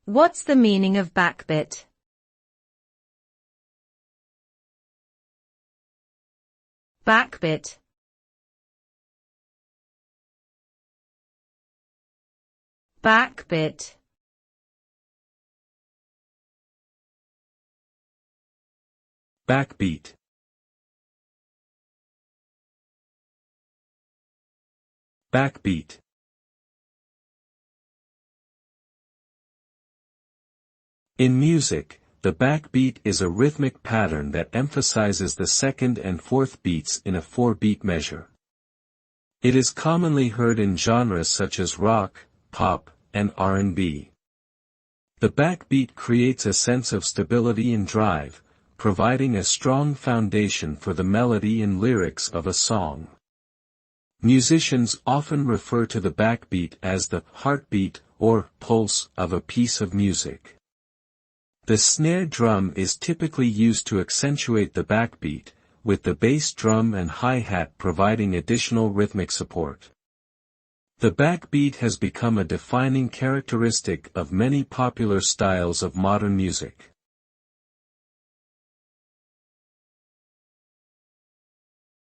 What's the meaning of backbeat? Backbeat. Backbeat. Backbeat. Backbeat. In music, the backbeat is a rhythmic pattern that emphasizes the second and fourth beats in a 4-beat measure. It is commonly heard in genres such as rock, pop, and R&B. The backbeat creates a sense of stability and drive, providing a strong foundation for the melody and lyrics of a song. Musicians often refer to the backbeat as the heartbeat or pulse of a piece of music. The snare drum is typically used to accentuate the backbeat, with the bass drum and hi-hat providing additional rhythmic support. The backbeat has become a defining characteristic of many popular styles of modern music.